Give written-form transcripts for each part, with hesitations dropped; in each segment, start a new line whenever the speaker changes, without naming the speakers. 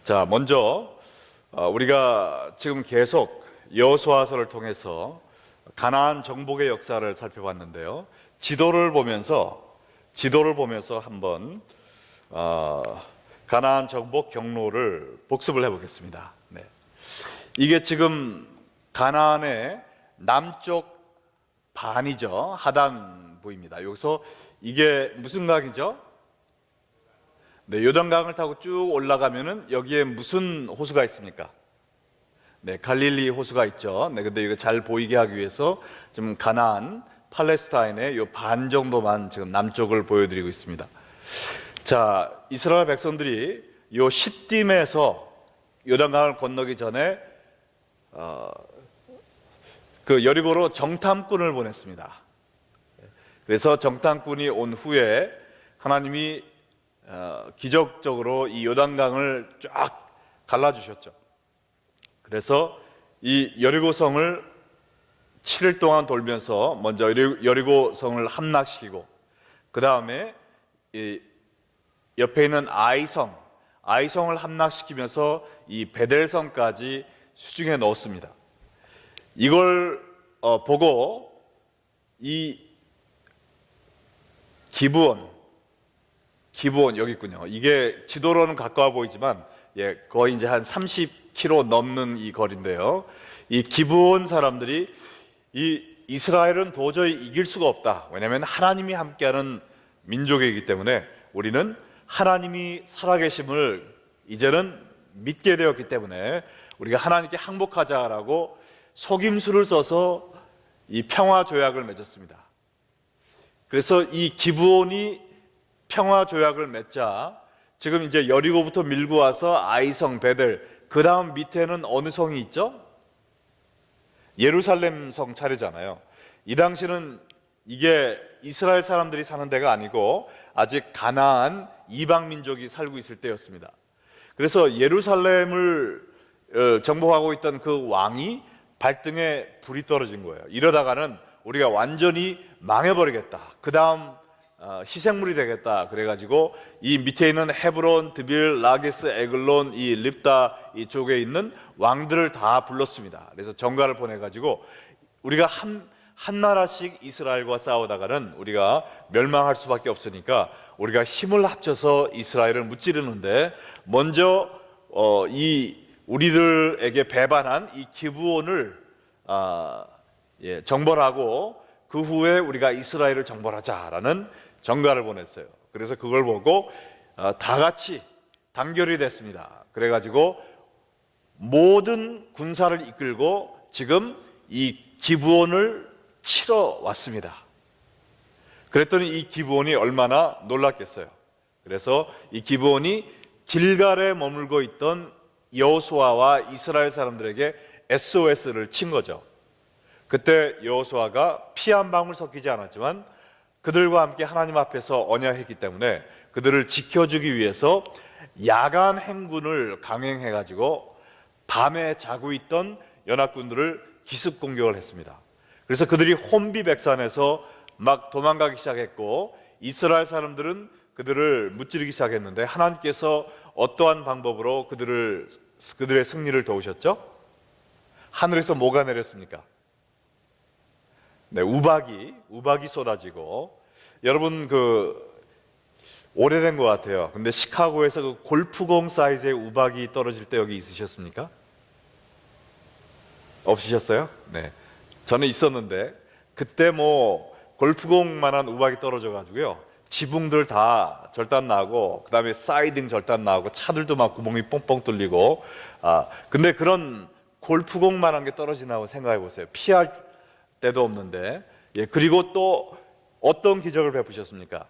자, 먼저 우리가 지금 계속 여호수아서를 통해서 가나안 정복의 역사를 살펴봤는데요. 지도를 보면서 한번 가나안 정복 경로를 복습을 해보겠습니다. 네. 이게 지금 가나안의 남쪽 반이죠. 하단부입니다. 여기서 이게 무슨 강이죠? 네, 요단강을 타고 쭉 올라가면은 여기에 무슨 호수가 있습니까? 네, 갈릴리 호수가 있죠. 네, 근데 이거 잘 보이게 하기 위해서 지금 가나안, 팔레스타인의 요 반 정도만 지금 남쪽을 보여드리고 있습니다. 자, 이스라엘 백성들이 요 시딤에서 요단강을 건너기 전에 그 여리고로 정탐꾼을 보냈습니다. 그래서 정탐꾼이 온 후에 하나님이 기적적으로 이 요단강을 쫙 갈라주셨죠. 그래서 이 여리고성을 7일 동안 돌면서 먼저 여리고성을 함락시키고, 그 다음에 옆에 있는 아이성을 함락시키면서 이 베델성까지 수중에 넣었습니다. 이걸 보고 이 기브온 여기 있군요. 이게 지도로는 가까워 보이지만 거의 이제 한 30km 넘는 이 거리인데요. 이 기브온 사람들이 이 이스라엘은 도저히 이길 수가 없다. 왜냐하면 하나님이 함께하는 민족이기 때문에 우리는 하나님이 살아계심을 이제는 믿게 되었기 때문에 우리가 하나님께 항복하자라고 속임수를 써서 이 평화 조약을 맺었습니다. 그래서 이 기브온이 평화 조약을 맺자 지금 이제 여리고부터 밀고 와서 아이성, 베델, 그 다음 밑에는 어느 성이 있죠? 예루살렘 성 차례잖아요. 이 당시는 이게 이스라엘 사람들이 사는 데가 아니고 아직 가나안 이방 민족이 살고 있을 때였습니다. 그래서 예루살렘을 정복하고 있던 그 왕이 발등에 불이 떨어진 거예요. 이러다가는 우리가 완전히 망해버리겠다. 그 다음 희생물이 되겠다. 그래가지고 이 밑에 있는 헤브론, 드빌, 라게스, 에글론, 이 립다 이쪽에 있는 왕들을 다 불렀습니다. 그래서 전가를 보내가지고 우리가 한 나라씩 이스라엘과 싸우다가는 우리가 멸망할 수밖에 없으니까 우리가 힘을 합쳐서 이스라엘을 무찌르는데 먼저 이 우리들에게 배반한 이 기브온을 정벌하고 그 후에 우리가 이스라엘을 정벌하자라는 전가를 보냈어요. 그래서 그걸 보고 다 같이 단결이 됐습니다. 그래가지고 모든 군사를 이끌고 지금 이 기브온을 치러 왔습니다. 그랬더니 이 기브온이 얼마나 놀랐겠어요. 그래서 이 기브온이 길갈에 머물고 있던 여호수아와 이스라엘 사람들에게 SOS를 친 거죠. 그때 여호수아가 피 한 방울 섞이지 않았지만 그들과 함께 하나님 앞에서 언약했기 때문에 그들을 지켜주기 위해서 야간 행군을 강행해가지고 밤에 자고 있던 연합군들을 기습 공격을 했습니다. 그래서 그들이 혼비백산해서 막 도망가기 시작했고 이스라엘 사람들은 그들을 무찌르기 시작했는데 하나님께서 어떠한 방법으로 그들의 승리를 도우셨죠? 하늘에서 뭐가 내렸습니까? 네, 우박이 쏟아지고, 여러분 오래된 것 같아요. 근데 시카고에서 그 골프공 사이즈의 우박이 떨어질 때 여기 있으셨습니까? 없으셨어요? 네, 저는 있었는데 그때 골프공만한 우박이 떨어져 가지고요, 지붕들 다 절단 나고, 그 다음에 사이딩 절단 나고, 차들도 막 구멍이 뻥뻥 뚫리고. 근데 그런 골프공만한 게 떨어지나고 생각해 보세요. 피할 때도 없는데. 그리고 또 어떤 기적을 베푸셨습니까?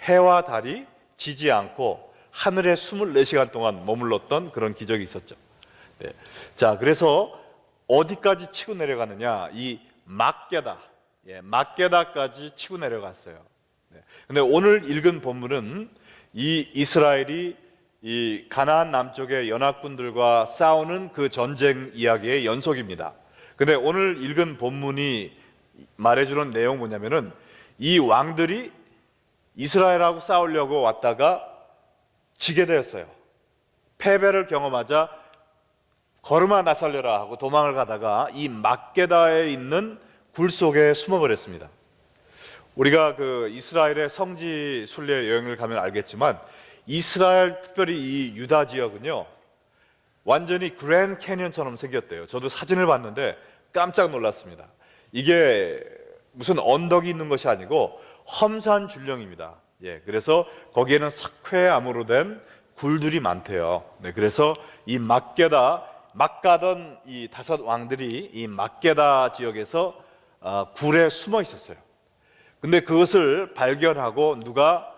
해와 달이 지지 않고 하늘에 24시간 동안 머물렀던 그런 기적이 있었죠. 네. 자, 그래서 어디까지 치고 내려가느냐? 이 막게다까지 치고 내려갔어요. 네. 근데 오늘 읽은 본문은 이 이스라엘이 이 가나안 남쪽의 연합군들과 싸우는 그 전쟁 이야기의 연속입니다. 근데 오늘 읽은 본문이 말해주는 내용 뭐냐면은 이 왕들이 이스라엘하고 싸우려고 왔다가 지게 되었어요. 패배를 경험하자 걸음아 나살려라 하고 도망을 가다가 이 막게다에 있는 굴 속에 숨어버렸습니다. 우리가 그 이스라엘의 성지 순례 여행을 가면 알겠지만 이스라엘, 특별히 이 유다 지역은요 완전히 그랜드 캐니언처럼 생겼대요. 저도 사진을 봤는데 깜짝 놀랐습니다. 이게 무슨 언덕이 있는 것이 아니고 험산 줄령입니다. 그래서 거기에는 석회암으로 된 굴들이 많대요. 그래서 이 막게다, 막 가던 이 5 왕들이 이 막게다 지역에서 굴에 숨어 있었어요. 근데 그것을 발견하고 누가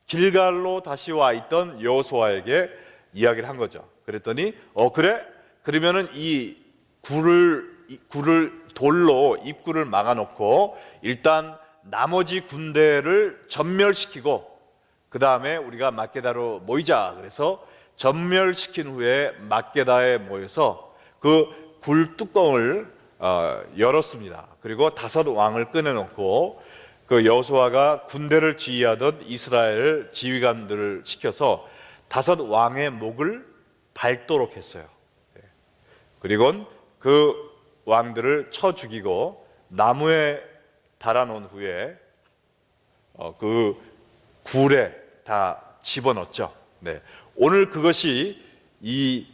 길갈로 다시 와 있던 여호수아에게 이야기를 한 거죠. 그랬더니 그래? 그러면은 이 굴을 돌로 입구를 막아놓고 일단 나머지 군대를 전멸시키고 그 다음에 우리가 막게다로 모이자. 그래서 전멸시킨 후에 막게다에 모여서 그 굴 뚜껑을 열었습니다. 그리고 5 왕을 꺼내놓고 그 여호수아가 군대를 지휘하던 이스라엘 지휘관들을 시켜서 5 왕의 목을 밟도록 했어요. 그리고 그 왕들을 쳐 죽이고 나무에 달아놓은 후에 그 굴에 다 집어넣었죠. 오늘 그것이 이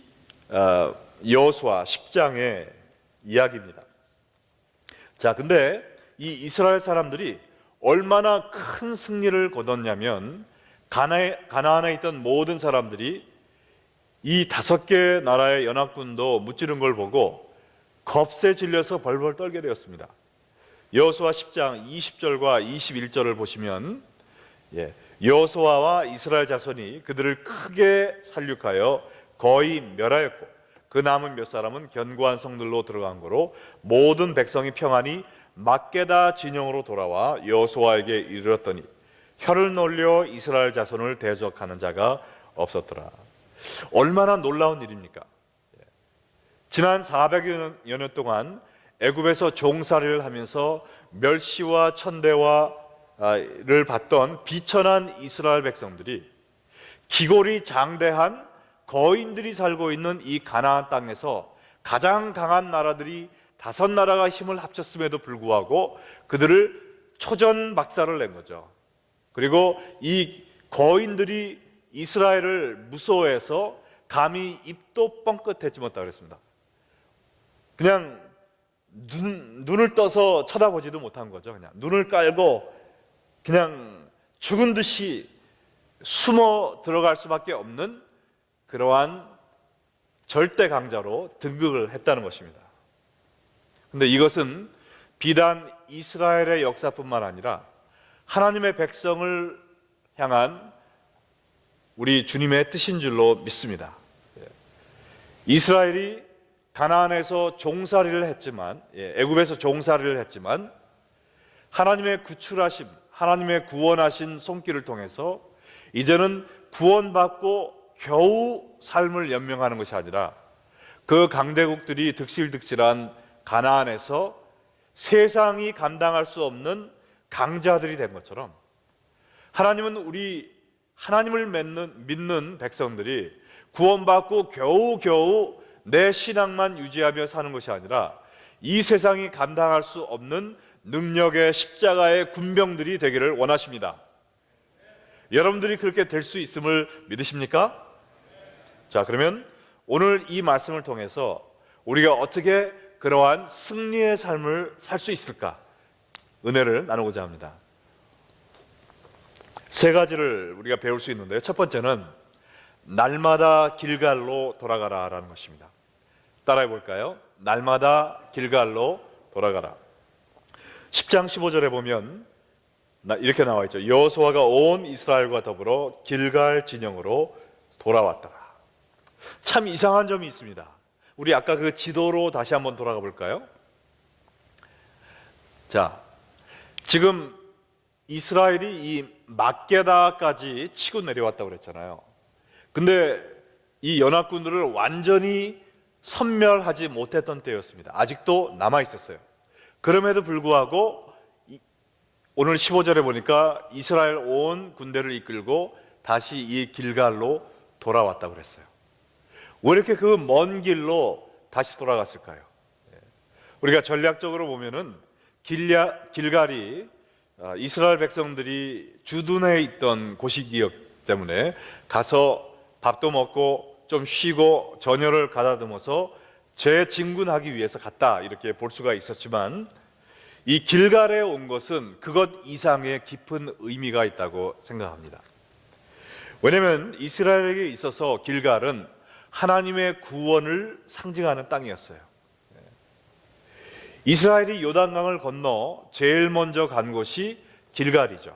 여호수아 10장의 이야기입니다. 자, 근데 이 이스라엘 사람들이 얼마나 큰 승리를 거뒀냐면 가나안에 있던 모든 사람들이 이 5개 나라의 연합군도 무찌른 걸 보고 겁에 질려서 벌벌 떨게 되었습니다. 여호수아 10장 20절과 21절을 보시면 여호수아와 이스라엘 자손이 그들을 크게 살육하여 거의 멸하였고 그 남은 몇 사람은 견고한 성들로 들어간 거로 모든 백성이 평안히 막게다 진영으로 돌아와 여호수아에게 이르렀더니 혀를 놀려 이스라엘 자손을 대적하는 자가 없었더라. 얼마나 놀라운 일입니까? 지난 400여 년 동안 애굽에서 종살이를 하면서 멸시와 천대와를 받던 비천한 이스라엘 백성들이 기골이 장대한 거인들이 살고 있는 이 가나안 땅에서 가장 강한 나라들이 5 나라가 힘을 합쳤음에도 불구하고 그들을 초전박살을 낸 거죠. 그리고 이 거인들이 이스라엘을 무서워해서 감히 입도 뻥끗 지 못하고 그랬습니다. 그냥 눈을 떠서 쳐다보지도 못한 거죠. 그냥 눈을 깔고 그냥 죽은 듯이 숨어 들어갈 수밖에 없는 그러한 절대 강자로 등극을 했다는 것입니다. 그런데 이것은 비단 이스라엘의 역사뿐만 아니라 하나님의 백성을 향한 우리 주님의 뜻인 줄로 믿습니다. 이스라엘이 가나안에서 종살이를 했지만, 애굽에서 종살이를 했지만 하나님의 구출하심, 하나님의 구원하신 손길을 통해서 이제는 구원받고 겨우 삶을 연명하는 것이 아니라 그 강대국들이 득실득실한 가나안에서 세상이 감당할 수 없는 강자들이 된 것처럼 하나님은 우리 하나님을 믿는 백성들이 구원받고 겨우겨우 내 신앙만 유지하며 사는 것이 아니라 이 세상이 감당할 수 없는 능력의 십자가의 군병들이 되기를 원하십니다. 여러분들이 그렇게 될 수 있음을 믿으십니까? 자, 그러면 오늘 이 말씀을 통해서 우리가 어떻게 그러한 승리의 삶을 살 수 있을까? 은혜를 나누고자 합니다. 3 가지를 우리가 배울 수 있는데요. 첫 번째는 날마다 길갈로 돌아가라라는 것입니다. 따라해 볼까요? 날마다 길갈로 돌아가라. 10장 15절에 보면 이렇게 나와 있죠. 여호수아가 온 이스라엘과 더불어 길갈 진영으로 돌아왔더라. 참 이상한 점이 있습니다. 우리 아까 그 지도로 다시 한번 돌아가 볼까요? 자, 지금 이스라엘이 이 막게다까지 치고 내려왔다고 그랬잖아요. 근데 이 연합군들을 완전히 섬멸하지 못했던 때였습니다. 아직도 남아 있었어요. 그럼에도 불구하고 오늘 15절에 보니까 이스라엘 온 군대를 이끌고 다시 이 길갈로 돌아왔다고 그랬어요. 왜 이렇게 그 먼 길로 다시 돌아갔을까요? 우리가 전략적으로 보면은 길갈이 이스라엘 백성들이 주둔해 있던 곳이기 때문에 가서 밥도 먹고 좀 쉬고 전열을 가다듬어서 재진군하기 위해서 갔다, 이렇게 볼 수가 있었지만, 이 길갈에 온 것은 그것 이상의 깊은 의미가 있다고 생각합니다. 왜냐하면 이스라엘에게 있어서 길갈은 하나님의 구원을 상징하는 땅이었어요. 이스라엘이 요단강을 건너 제일 먼저 간 곳이 길갈이죠.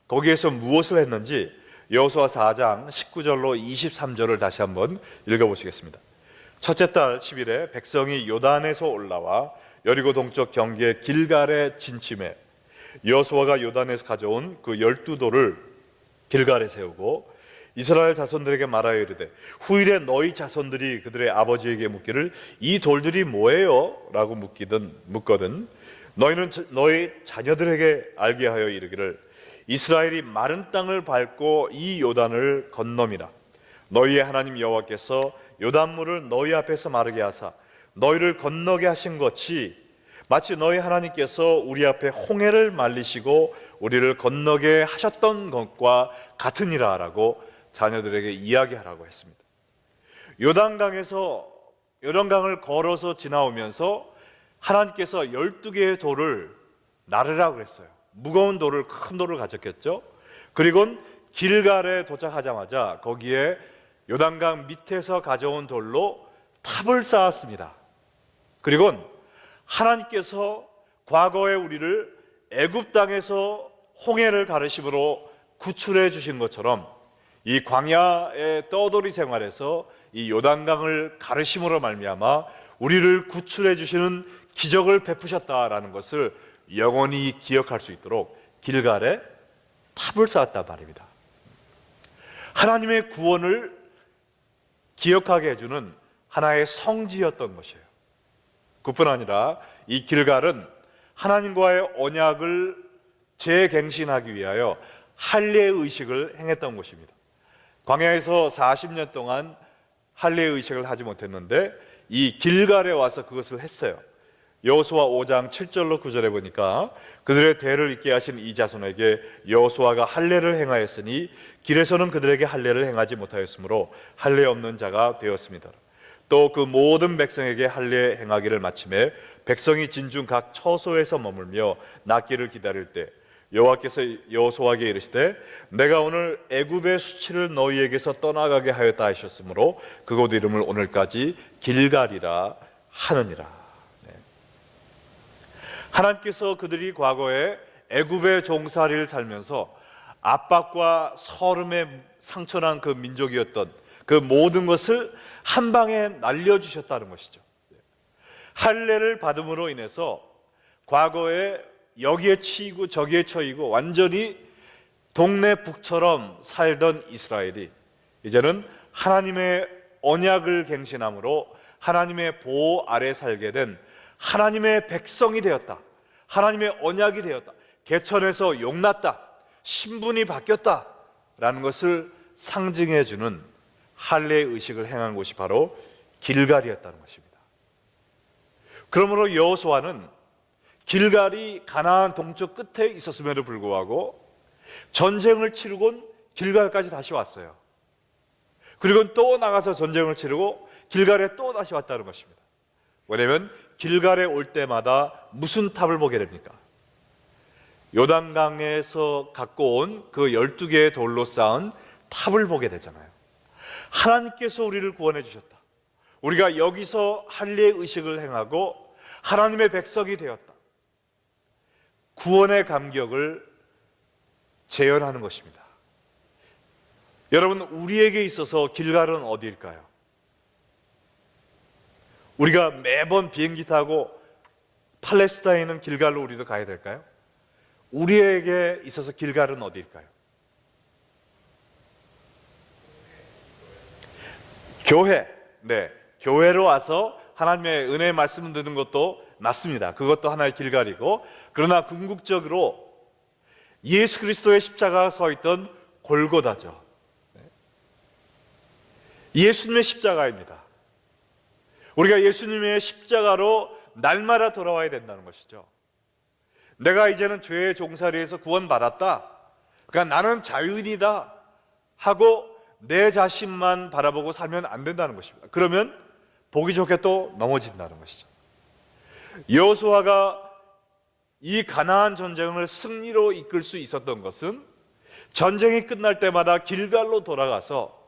거기에서 무엇을 했는지 여호수아 4장 19절로 23절을 다시 한번 읽어보시겠습니다. 첫째 달 10일에 백성이 요단에서 올라와 여리고 동쪽 경계 길갈에 진침해 여호수아가 요단에서 가져온 그 12돌을 길갈에 세우고 이스라엘 자손들에게 말하여 이르되, 후일에 너희 자손들이 그들의 아버지에게 묻기를 이 돌들이 뭐예요? 라고 묻거든 너희는 너희 자녀들에게 알게 하여 이르기를, 이스라엘이 마른 땅을 밟고 이 요단을 건너미라. 너희의 하나님 여호와께서 요단물을 너희 앞에서 마르게 하사 너희를 건너게 하신 것이 마치 너희 하나님께서 우리 앞에 홍해를 말리시고 우리를 건너게 하셨던 것과 같으니라 라고 자녀들에게 이야기하라고 했습니다. 요단강을 걸어서 지나오면서 하나님께서 12개의 돌을 나르라고 그랬어요. 무거운 돌을, 큰 돌을 가졌겠죠. 그리고 길갈에 도착하자마자 거기에 요단강 밑에서 가져온 돌로 탑을 쌓았습니다. 그리고 하나님께서 과거에 우리를 애굽 땅에서 홍해를 가르심으로 구출해 주신 것처럼 이 광야의 떠돌이 생활에서 이 요단강을 가르심으로 말미암아 우리를 구출해 주시는 기적을 베푸셨다라는 것을 영원히 기억할 수 있도록 길갈에 탑을 쌓았단 말입니다. 하나님의 구원을 기억하게 해주는 하나의 성지였던 것이에요. 그뿐 아니라 이 길갈은 하나님과의 언약을 재갱신하기 위하여 할례의식을 행했던 곳입니다. 광야에서 40년 동안 할례의식을 하지 못했는데 이 길갈에 와서 그것을 했어요. 여호수아 5장 7절로 9절에 보니까 그들의 대를 잇게 하신 이 자손에게 여호수아가 할례를 행하였으니 길에서는 그들에게 할례를 행하지 못하였으므로 할례 없는 자가 되었습니다. 또 그 모든 백성에게 할례 행하기를 마침에 백성이 진중 각 처소에서 머물며 낫기를 기다릴 때 여호와께서 여호수아에게 이르시되, 내가 오늘 애굽의 수치를 너희에게서 떠나가게 하였다 하셨으므로 그곳 이름을 오늘까지 길갈이라 하느니라. 하나님께서 그들이 과거에 애굽의 종살이를 살면서 압박과 서름에 상처난 그 민족이었던 그 모든 것을 한 방에 날려주셨다는 것이죠. 할례를 받음으로 인해서 과거에 여기에 치이고 저기에 처이고 완전히 동네 북처럼 살던 이스라엘이 이제는 하나님의 언약을 갱신함으로 하나님의 보호 아래 살게 된 하나님의 백성이 되었다, 하나님의 언약이 되었다, 개천에서 용났다, 신분이 바뀌었다 라는 것을 상징해 주는 할례 의식을 행한 곳이 바로 길갈이었다는 것입니다. 그러므로 여호수아는 길갈이 가나안 동쪽 끝에 있었음에도 불구하고 전쟁을 치르곤 길갈까지 다시 왔어요. 그리고 또 나가서 전쟁을 치르고 길갈에 또 다시 왔다는 것입니다. 왜냐하면 길갈에 올 때마다 무슨 탑을 보게 됩니까? 요단강에서 갖고 온 그 12개의 돌로 쌓은 탑을 보게 되잖아요. 하나님께서 우리를 구원해 주셨다, 우리가 여기서 할례 의식을 행하고 하나님의 백성이 되었다, 구원의 감격을 재현하는 것입니다. 여러분, 우리에게 있어서 길갈은 어디일까요? 우리가 매번 비행기 타고 팔레스타인에 있는 길갈로 우리도 가야 될까요? 우리에게 있어서 길갈은 어디일까요? 교회. 네, 교회로 와서 하나님의 은혜의 말씀을 듣는 것도 맞습니다. 그것도 하나의 길갈이고, 그러나 궁극적으로 예수 그리스도의 십자가가 서 있던 골고다죠. 예수님의 십자가입니다. 우리가 예수님의 십자가로 날마다 돌아와야 된다는 것이죠. 내가 이제는 죄의 종살이에서 구원받았다, 그러니까 나는 자유인이다 하고 내 자신만 바라보고 살면 안 된다는 것입니다. 그러면 보기 좋게 또 넘어진다는 것이죠. 여호수아가 이 가나안 전쟁을 승리로 이끌 수 있었던 것은 전쟁이 끝날 때마다 길갈로 돌아가서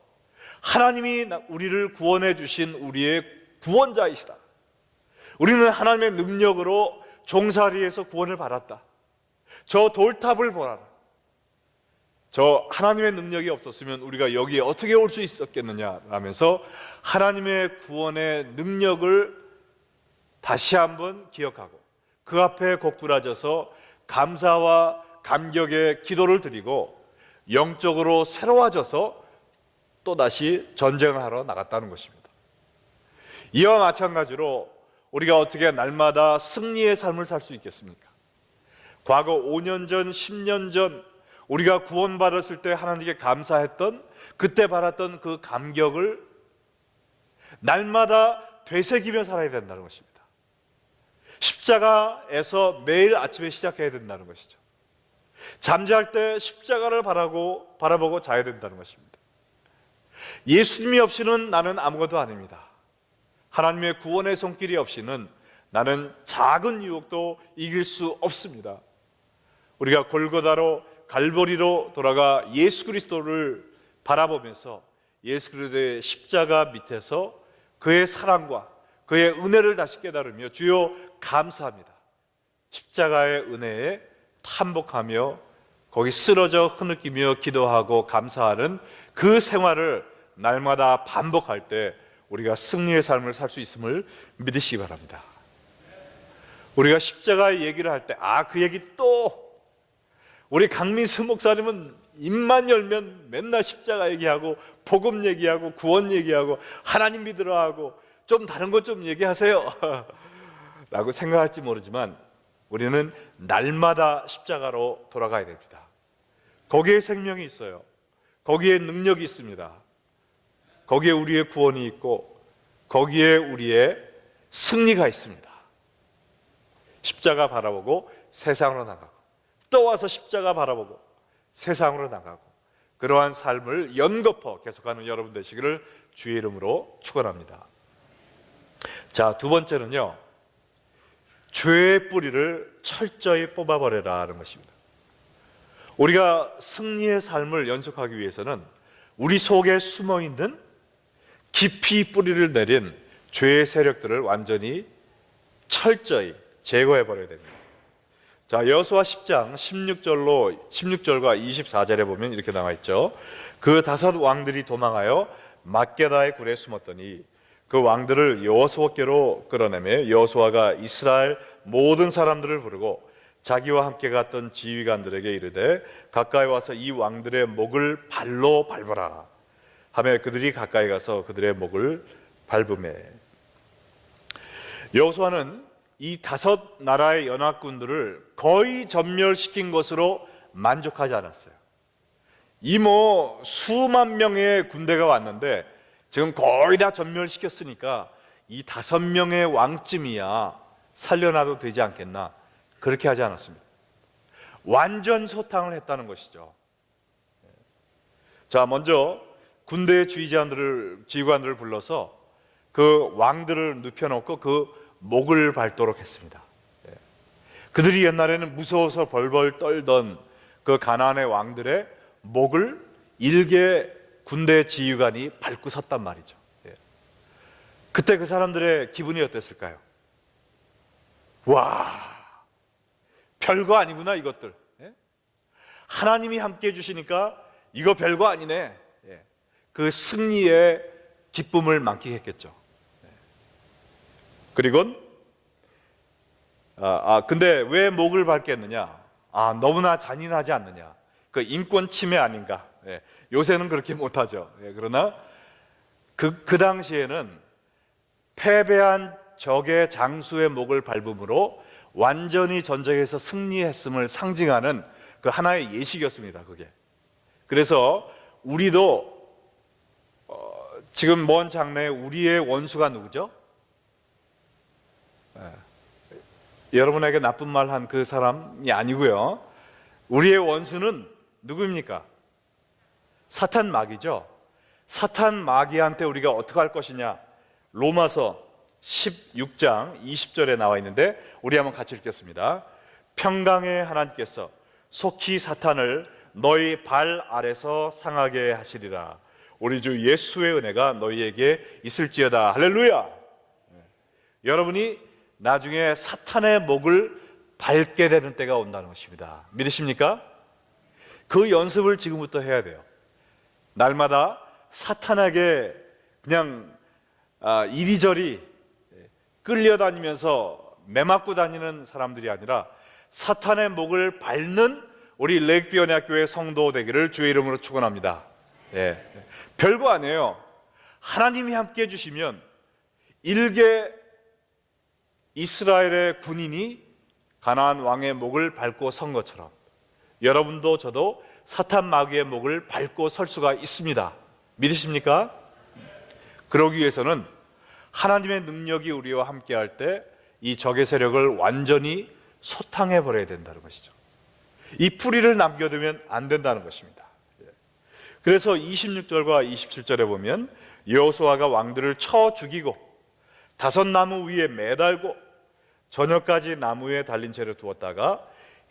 하나님이 우리를 구원해 주신 우리의 구원자이시다, 우리는 하나님의 능력으로 종살이에서 구원을 받았다, 저 돌탑을 보라라, 저 하나님의 능력이 없었으면 우리가 여기에 어떻게 올 수 있었겠느냐 하면서 하나님의 구원의 능력을 다시 한번 기억하고 그 앞에 고꾸라져서 감사와 감격의 기도를 드리고 영적으로 새로워져서 또다시 전쟁을 하러 나갔다는 것입니다. 이와 마찬가지로 우리가 어떻게 날마다 승리의 삶을 살 수 있겠습니까? 과거 5년 전, 10년 전 우리가 구원받았을 때 하나님께 감사했던, 그때 받았던 그 감격을 날마다 되새기며 살아야 된다는 것입니다. 십자가에서 매일 아침에 시작해야 된다는 것이죠. 잠잘 때 십자가를 바라보고 자야 된다는 것입니다. 예수님이 없이는 나는 아무것도 아닙니다. 하나님의 구원의 손길이 없이는 나는 작은 유혹도 이길 수 없습니다. 우리가 골고다로 갈보리로 돌아가 예수 그리스도를 바라보면서 예수 그리스도의 십자가 밑에서 그의 사랑과 그의 은혜를 다시 깨달으며 주여 감사합니다, 십자가의 은혜에 탄복하며 거기 쓰러져 흐느끼며 기도하고 감사하는 그 생활을 날마다 반복할 때 우리가 승리의 삶을 살 수 있음을 믿으시기 바랍니다. 우리가 십자가의 얘기를 할 때 그 얘기 또 우리 강민수 목사님은 입만 열면 맨날 십자가 얘기하고 복음 얘기하고 구원 얘기하고 하나님 믿으라 하고 좀 다른 것 좀 얘기하세요 라고 생각할지 모르지만 우리는 날마다 십자가로 돌아가야 됩니다. 거기에 생명이 있어요. 거기에 능력이 있습니다. 거기에 우리의 구원이 있고 거기에 우리의 승리가 있습니다. 십자가 바라보고 세상으로 나가고 또 와서 십자가 바라보고 세상으로 나가고 그러한 삶을 연거푸 계속하는 여러분 되시기를 주의 이름으로 축원합니다. 자, 두 번째는요, 죄의 뿌리를 철저히 뽑아버려라는 것입니다. 우리가 승리의 삶을 연속하기 위해서는 우리 속에 숨어있는 깊이 뿌리를 내린 죄의 세력들을 완전히 철저히 제거해버려야 됩니다. 자, 여호수아 10장 16절과 24절에 보면 이렇게 나와 있죠. 그 5 왕들이 도망하여 막게다의 굴에 숨었더니 그 왕들을 여호수아께로 끌어내며 여호수아가 이스라엘 모든 사람들을 부르고 자기와 함께 갔던 지휘관들에게 이르되 가까이 와서 이 왕들의 목을 발로 밟으라 하며 그들이 가까이 가서 그들의 목을 밟으매. 여호수아는 이 5 나라의 연합군들을 거의 전멸시킨 것으로 만족하지 않았어요. 이 수만 명의 군대가 왔는데 지금 거의 다 전멸시켰으니까 이 5명의 왕쯤이야 살려놔도 되지 않겠나, 그렇게 하지 않았습니다. 완전 소탕을 했다는 것이죠. 자, 먼저 군대의 지휘관들을 불러서 그 왕들을 눕혀놓고 그 목을 밟도록 했습니다. 그들이 옛날에는 무서워서 벌벌 떨던 그 가나안의 왕들의 목을 일개 군대 지휘관이 밟고 섰단 말이죠. 그때 그 사람들의 기분이 어땠을까요? 와, 별거 아니구나 이것들. 하나님이 함께 해주시니까 이거 별거 아니네. 그 승리의 기쁨을 만끽했겠죠. 그리고 근데 왜 목을 밟겠느냐? 너무나 잔인하지 않느냐? 그 인권 침해 아닌가? 요새는 그렇게 못하죠. 그러나 그 당시에는 패배한 적의 장수의 목을 밟음으로 완전히 전쟁에서 승리했음을 상징하는 그 하나의 예식이었습니다. 그게. 그래서 우리도 지금 먼 장래에 우리의 원수가 누구죠? 여러분에게 나쁜 말 한 그 사람이 아니고요. 우리의 원수는 누구입니까? 사탄 마귀죠. 사탄 마귀한테 우리가 어떻게 할 것이냐? 로마서 16장 20절에 나와 있는데 우리 한번 같이 읽겠습니다. 평강의 하나님께서 속히 사탄을 너희 발 아래서 상하게 하시리라. 우리 주 예수의 은혜가 너희에게 있을지어다. 할렐루야. 여러분이 나중에 사탄의 목을 밟게 되는 때가 온다는 것입니다. 믿으십니까? 그 연습을 지금부터 해야 돼요. 날마다 사탄에게 그냥 이리저리 끌려다니면서 매맞고 다니는 사람들이 아니라 사탄의 목을 밟는 우리 레이크비언의 성도 되기를 주의 이름으로 축원합니다. 별거 아니에요. 하나님이 함께 해주시면 일개 이스라엘의 군인이 가나안 왕의 목을 밟고 선 것처럼 여러분도 저도 사탄 마귀의 목을 밟고 설 수가 있습니다. 믿으십니까? 그러기 위해서는 하나님의 능력이 우리와 함께 할 때 이 적의 세력을 완전히 소탕해 버려야 된다는 것이죠. 이 뿌리를 남겨두면 안 된다는 것입니다. 그래서 26절과 27절에 보면 여호수아가 왕들을 쳐 죽이고 다섯 나무 위에 매달고 저녁까지 나무에 달린 채로 두었다가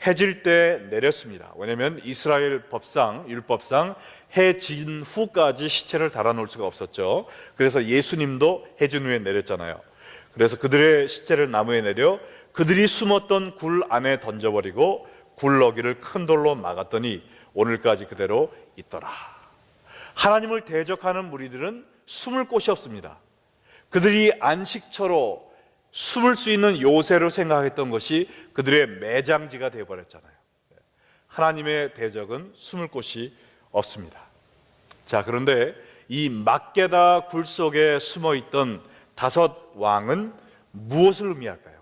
해질 때 내렸습니다. 왜냐하면 이스라엘 법상, 율법상 해진 후까지 시체를 달아놓을 수가 없었죠. 그래서 예수님도 해진 후에 내렸잖아요. 그래서 그들의 시체를 나무에 내려 그들이 숨었던 굴 안에 던져버리고 굴러기를 큰 돌로 막았더니 오늘까지 그대로 있더라. 하나님을 대적하는 무리들은 숨을 곳이 없습니다. 그들이 안식처로 숨을 수 있는 요새로 생각했던 것이 그들의 매장지가 되어버렸잖아요. 하나님의 대적은 숨을 곳이 없습니다. 자, 그런데 이 막게다 굴 속에 숨어있던 다섯 왕은 무엇을 의미할까요?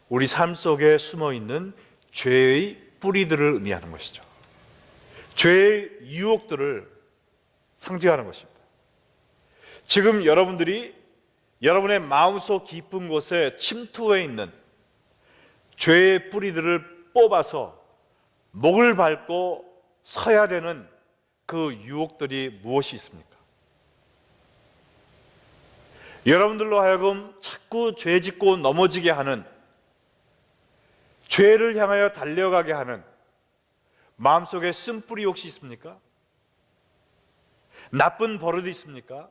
우리 삶 속에 숨어있는 죄의 뿌리들을 의미하는 것이죠. 죄의 유혹들을 상징하는 것입니다. 지금 여러분들이 여러분의 마음속 깊은 곳에 침투해 있는 죄의 뿌리들을 뽑아서 목을 밟고 서야 되는 그 유혹들이 무엇이 있습니까? 여러분들로 하여금 자꾸 죄 짓고 넘어지게 하는, 죄를 향하여 달려가게 하는 마음속에 쓴뿌리 혹시 있습니까? 나쁜 버릇이 있습니까?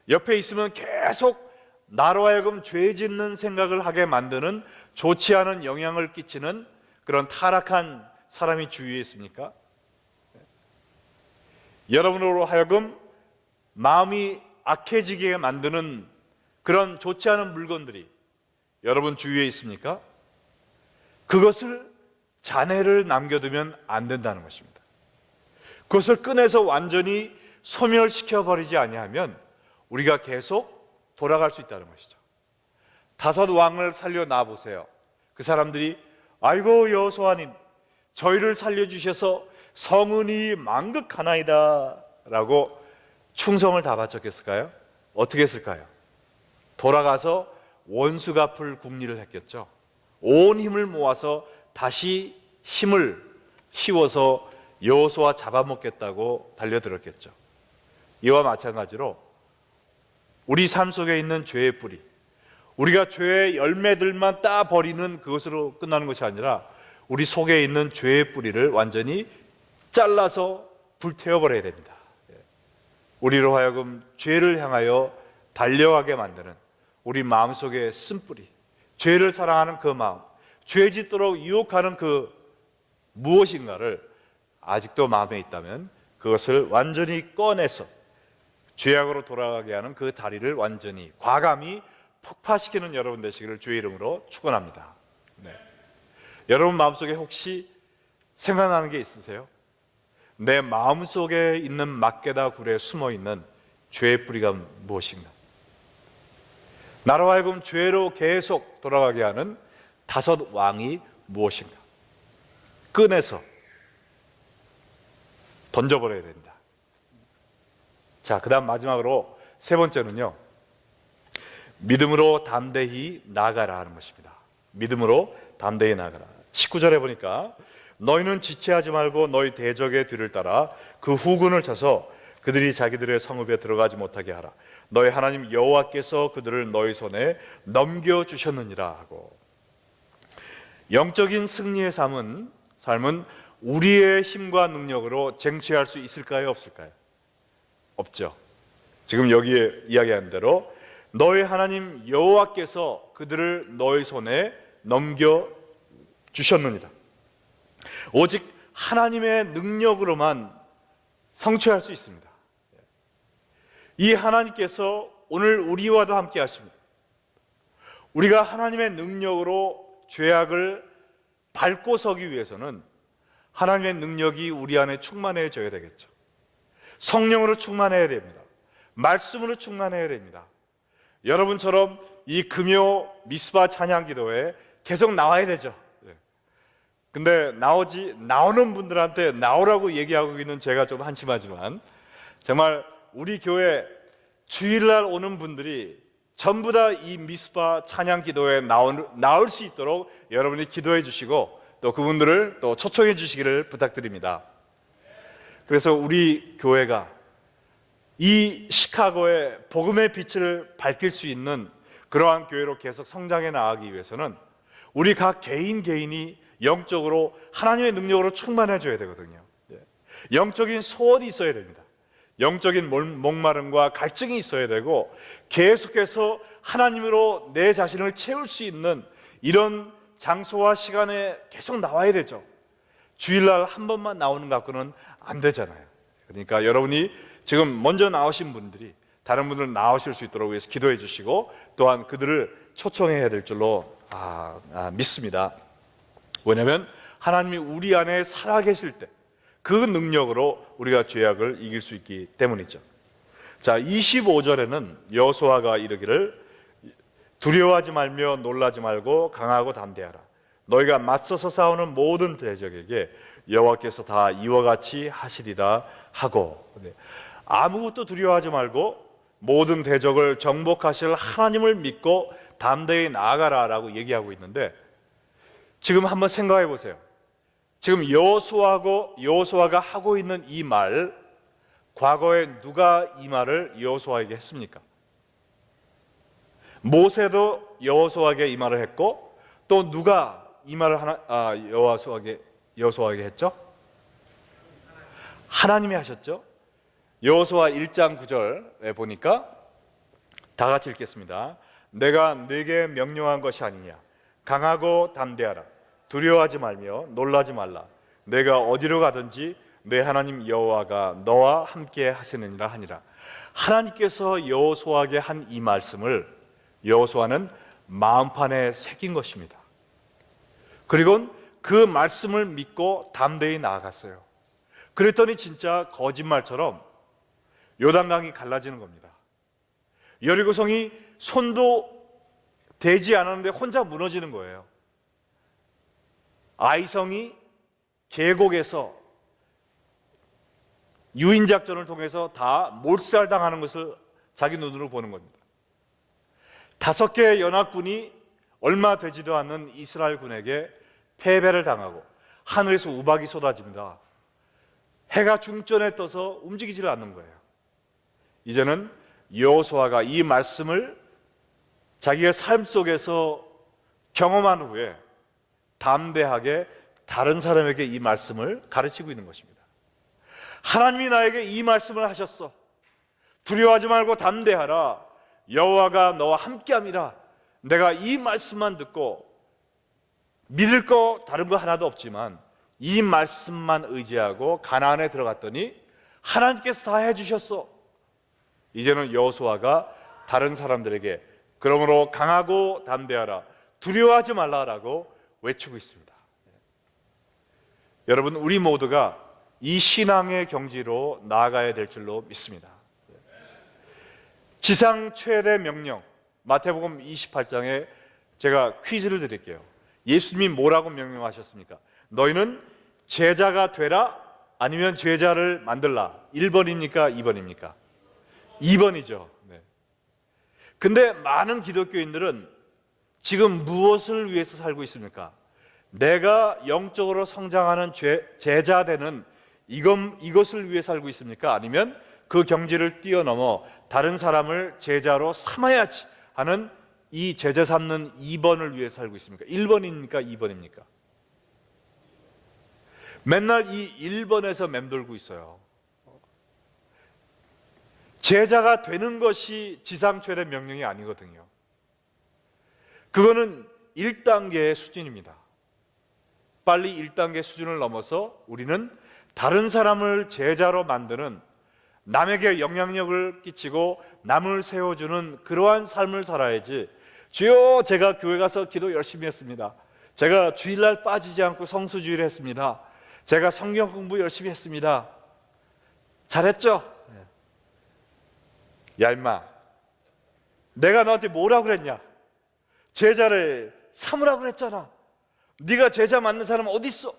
옆에 있으면 계속 나로 하여금 죄 짓는 생각을 하게 만드는 좋지 않은 영향을 끼치는 그런 타락한 사람이 주위에 있습니까? 여러분으로 하여금 마음이 악해지게 만드는 그런 좋지 않은 물건들이 여러분 주위에 있습니까? 그것을 잔해를 남겨두면 안 된다는 것입니다. 그것을 꺼내서 완전히 소멸시켜 버리지 아니하면 우리가 계속 돌아갈 수 있다는 것이죠. 다섯 왕을 살려놔 보세요. 그 사람들이 아이고 여호수아님, 저희를 살려주셔서 성은이 만극하나이다 라고 충성을 다 바쳤겠을까요? 어떻게 했을까요? 돌아가서 원수 갚을 궁리를 했겠죠. 온 힘을 모아서 다시 힘을 키워서 여호수아 잡아먹겠다고 달려들었겠죠. 이와 마찬가지로 우리 삶 속에 있는 죄의 뿌리, 우리가 죄의 열매들만 따 버리는 그것으로 끝나는 것이 아니라 우리 속에 있는 죄의 뿌리를 완전히 잘라서 불태워 버려야 됩니다. 우리로 하여금 죄를 향하여 달려가게 만드는 우리 마음속의 쓴뿌리, 죄를 사랑하는 그 마음, 죄 짓도록 유혹하는 그 무엇인가를 아직도 마음에 있다면 그것을 완전히 꺼내서 죄악으로 돌아가게 하는 그 다리를 완전히 과감히 폭파시키는 여러분 되시기를 주의 이름으로 축원합니다. 여러분 마음속에 혹시 생각나는 게 있으세요? 내 마음속에 있는 막게다 굴에 숨어있는 죄의 뿌리가 무엇인가? 나로 하여금 죄로 계속 돌아가게 하는 다섯 왕이 무엇인가? 꺼내서 던져버려야 된다. 자, 그다음 마지막으로 세 번째는요, 믿음으로 담대히 나아가라 하는 것입니다. 믿음으로 담대히 나아가라. 19절에 보니까 너희는 지체하지 말고 너희 대적의 뒤를 따라 그 후군을 쳐서 그들이 자기들의 성읍에 들어가지 못하게 하라. 너희 하나님 여호와께서 그들을 너희 손에 넘겨주셨느니라 하고, 영적인 승리의 삶은 우리의 힘과 능력으로 쟁취할 수 있을까요, 없을까요? 없죠. 지금 여기에 이야기한 대로 너희 하나님 여호와께서 그들을 너희 손에 넘겨주셨느니라. 오직 하나님의 능력으로만 성취할 수 있습니다. 이 하나님께서 오늘 우리와도 함께 하십니다. 우리가 하나님의 능력으로 죄악을 밟고 서기 위해서는 하나님의 능력이 우리 안에 충만해져야 되겠죠. 성령으로 충만해야 됩니다. 말씀으로 충만해야 됩니다. 여러분처럼 이 금요 미스바 찬양 기도에 계속 나와야 되죠. 근데 나오는 분들한테 나오라고 얘기하고 있는 제가 좀 한심하지만, 정말 우리 교회 주일날 오는 분들이 전부 다 이 미스바 찬양 기도에 나올 수 있도록 여러분이 기도해 주시고, 또 그분들을 또 초청해 주시기를 부탁드립니다. 그래서 우리 교회가 이 시카고의 복음의 빛을 밝힐 수 있는 그러한 교회로 계속 성장해 나가기 위해서는 우리 각 개인이 영적으로 하나님의 능력으로 충만해져야 되거든요. 영적인 소원이 있어야 됩니다. 영적인 목마름과 갈증이 있어야 되고, 계속해서 하나님으로 내 자신을 채울 수 있는 이런 장소와 시간에 계속 나와야 되죠. 주일날 한 번만 나오는 것 갖고는 안 되잖아요. 그러니까 여러분이 지금 먼저 나오신 분들이 다른 분들 나오실 수 있도록 위해서 기도해 주시고, 또한 그들을 초청해야 될 줄로 믿습니다. 왜냐하면 하나님이 우리 안에 살아계실 때 그 능력으로 우리가 죄악을 이길 수 있기 때문이죠. 자, 25절에는 여호수아가 이르기를 두려워하지 말며 놀라지 말고 강하고 담대하라. 너희가 맞서서 싸우는 모든 대적에게 여호와께서 다 이와 같이 하시리라 하고, 아무것도 두려워하지 말고 모든 대적을 정복하실 하나님을 믿고 담대히 나아가라 라고 얘기하고 있는데, 지금 한번 생각해 보세요. 지금 여호수아가 하고 있는 이 말, 과거에 누가 이 말을 여호수아에게 했습니까? 모세도 여호수아에게 이 말을 했고, 또 누가 이 말을 여호수아에게 했죠? 하나님이 하셨죠. 여호수아 1장 9절에 보니까 다 같이 읽겠습니다. 내가 네게 명령한 것이 아니냐. 강하고 담대하라. 두려워하지 말며 놀라지 말라. 내가 어디로 가든지 내 하나님 여호와가 너와 함께 하시느니라 하니라. 하나님께서 여호수아에게 한 이 말씀을 여호수아는 마음판에 새긴 것입니다. 그리고 그 말씀을 믿고 담대히 나아갔어요. 그랬더니 진짜 거짓말처럼 요단강이 갈라지는 겁니다. 여리고성이 손도 대지 않았는데 혼자 무너지는 거예요. 아이성이 계곡에서 유인작전을 통해서 다 몰살당하는 것을 자기 눈으로 보는 겁니다. 5개의 연합군이 얼마 되지도 않는 이스라엘 군에게 패배를 당하고 하늘에서 우박이 쏟아집니다. 해가 중전에 떠서 움직이지를 않는 거예요. 이제는 여호수아가 이 말씀을 자기의 삶 속에서 경험한 후에 담대하게 다른 사람에게 이 말씀을 가르치고 있는 것입니다. 하나님이 나에게 이 말씀을 하셨어. 두려워하지 말고 담대하라. 여호와가 너와 함께함이라. 내가 이 말씀만 듣고 믿을 거 다른 거 하나도 없지만 이 말씀만 의지하고 가나안에 들어갔더니 하나님께서 다 해주셨어. 이제는 여호수아가 다른 사람들에게 그러므로 강하고 담대하라. 두려워하지 말라라고 외치고 있습니다. 여러분, 우리 모두가 이 신앙의 경지로 나아가야 될 줄로 믿습니다. 지상 최대 명령, 마태복음 28장에 제가 퀴즈를 드릴게요. 예수님이 뭐라고 명령하셨습니까? 너희는 제자가 되라, 아니면 제자를 만들라. 1번입니까? 2번입니까? 2번이죠. 네. 근데 많은 기독교인들은 지금 무엇을 위해서 살고 있습니까? 내가 영적으로 성장하는 제자 되는 이것을 위해 살고 있습니까? 아니면 그 경지를 뛰어넘어 다른 사람을 제자로 삼아야지 하는 이 제자 삼는 2번을 위해 살고 있습니까? 1번입니까? 2번입니까? 맨날 이 1번에서 맴돌고 있어요. 제자가 되는 것이 지상 최대 명령이 아니거든요. 그거는 1단계의 수준입니다. 빨리 1단계 수준을 넘어서 우리는 다른 사람을 제자로 만드는, 남에게 영향력을 끼치고 남을 세워주는 그러한 삶을 살아야지, 주여 제가 교회 가서 기도 열심히 했습니다, 제가 주일날 빠지지 않고 성수주일 했습니다, 제가 성경 공부 열심히 했습니다, 잘했죠? 야 임마, 내가 너한테 뭐라고 그랬냐? 제자를 삼으라고 그랬잖아. 네가 제자 맞는 사람 어디 있어?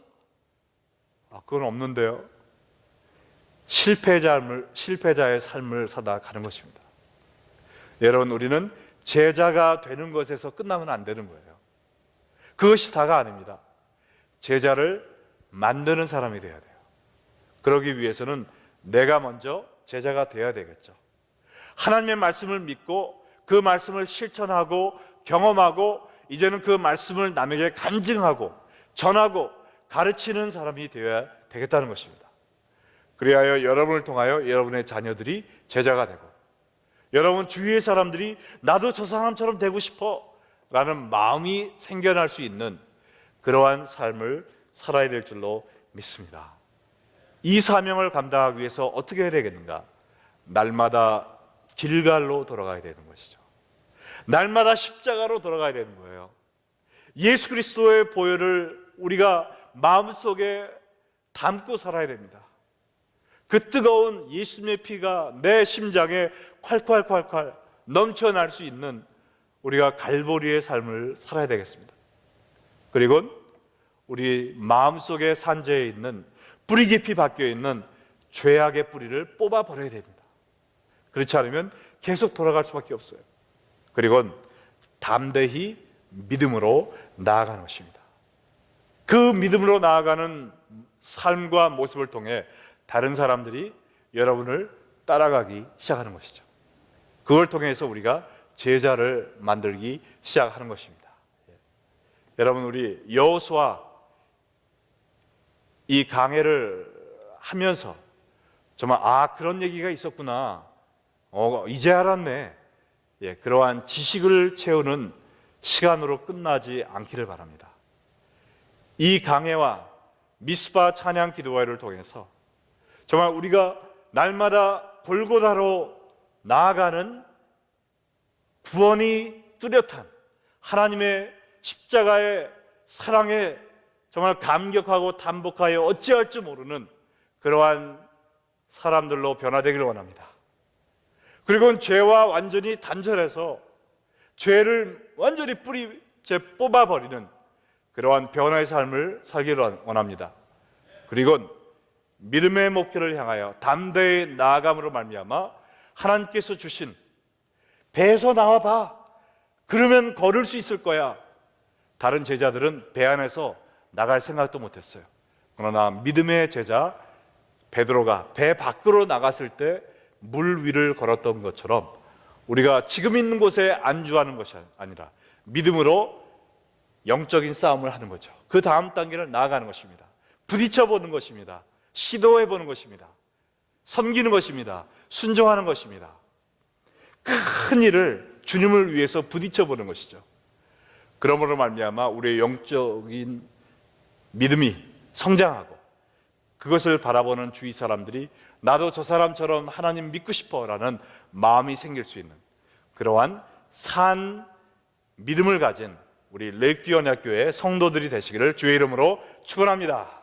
그건 없는데요. 실패자의 삶을 사다 가는 것입니다. 여러분, 우리는 제자가 되는 것에서 끝나면 안 되는 거예요. 그것이 다가 아닙니다. 제자를 만드는 사람이 돼야 돼요. 그러기 위해서는 내가 먼저 제자가 되어야 되겠죠. 하나님의 말씀을 믿고 그 말씀을 실천하고 경험하고 이제는 그 말씀을 남에게 간증하고 전하고 가르치는 사람이 되어야 되겠다는 것입니다. 그리하여 여러분을 통하여 여러분의 자녀들이 제자가 되고, 여러분 주위의 사람들이 나도 저 사람처럼 되고 싶어 라는 마음이 생겨날 수 있는 그러한 삶을 살아야 될 줄로 믿습니다. 이 사명을 감당하기 위해서 어떻게 해야 되겠는가? 날마다 길갈로 돌아가야 되는 것이죠. 날마다 십자가로 돌아가야 되는 거예요. 예수 그리스도의 보혈을 우리가 마음속에 담고 살아야 됩니다. 그 뜨거운 예수님의 피가 내 심장에 콸콸콸콸 넘쳐날 수 있는 우리가 갈보리의 삶을 살아야 되겠습니다. 그리고 우리 마음속에 산재해 있는, 뿌리 깊이 박혀 있는 죄악의 뿌리를 뽑아버려야 됩니다. 그렇지 않으면 계속 돌아갈 수밖에 없어요. 그리고 담대히 믿음으로 나아가는 것입니다. 그 믿음으로 나아가는 삶과 모습을 통해 다른 사람들이 여러분을 따라가기 시작하는 것이죠. 그걸 통해서 우리가 제자를 만들기 시작하는 것입니다. 여러분, 우리 여호수아 이 강해를 하면서 정말 그런 얘기가 있었구나, 이제 알았네, 그러한 지식을 채우는 시간으로 끝나지 않기를 바랍니다. 이 강해와 미스바 찬양 기도회를 통해서 정말 우리가 날마다 골고다로 나아가는 구원이 뚜렷한 하나님의 십자가의 사랑에 정말 감격하고 담복하여 어찌할 줄 모르는 그러한 사람들로 변화되기를 원합니다. 그리고 죄와 완전히 단절해서 죄를 완전히 뿌리째 뽑아버리는 그러한 변화의 삶을 살기를 원합니다. 그리고 믿음의 목표를 향하여 담대히 나아감으로 말미암아 하나님께서 주신 배에서 나와봐, 그러면 걸을 수 있을 거야. 다른 제자들은 배 안에서 나갈 생각도 못했어요. 그러나 믿음의 제자 베드로가 배 밖으로 나갔을 때 물 위를 걸었던 것처럼 우리가 지금 있는 곳에 안주하는 것이 아니라 믿음으로 영적인 싸움을 하는 거죠. 그 다음 단계를 나아가는 것입니다. 부딪혀보는 것입니다. 시도해보는 것입니다. 섬기는 것입니다. 순종하는 것입니다. 큰 일을 주님을 위해서 부딪혀보는 것이죠. 그러므로 말미암아 우리의 영적인 믿음이 성장하고 그것을 바라보는 주위 사람들이 나도 저 사람처럼 하나님 믿고 싶어 라는 마음이 생길 수 있는 그러한 산 믿음을 가진 우리 레이크연합교회 성도들이 되시기를 주의 이름으로 축원합니다.